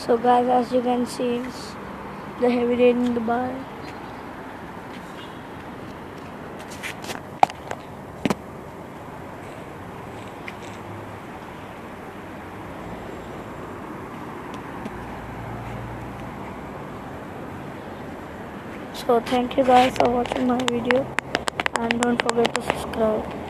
So guys, as you can see, it's the heavy rain in Dubai. So thank you guys for watching my video, and don't forget to subscribe.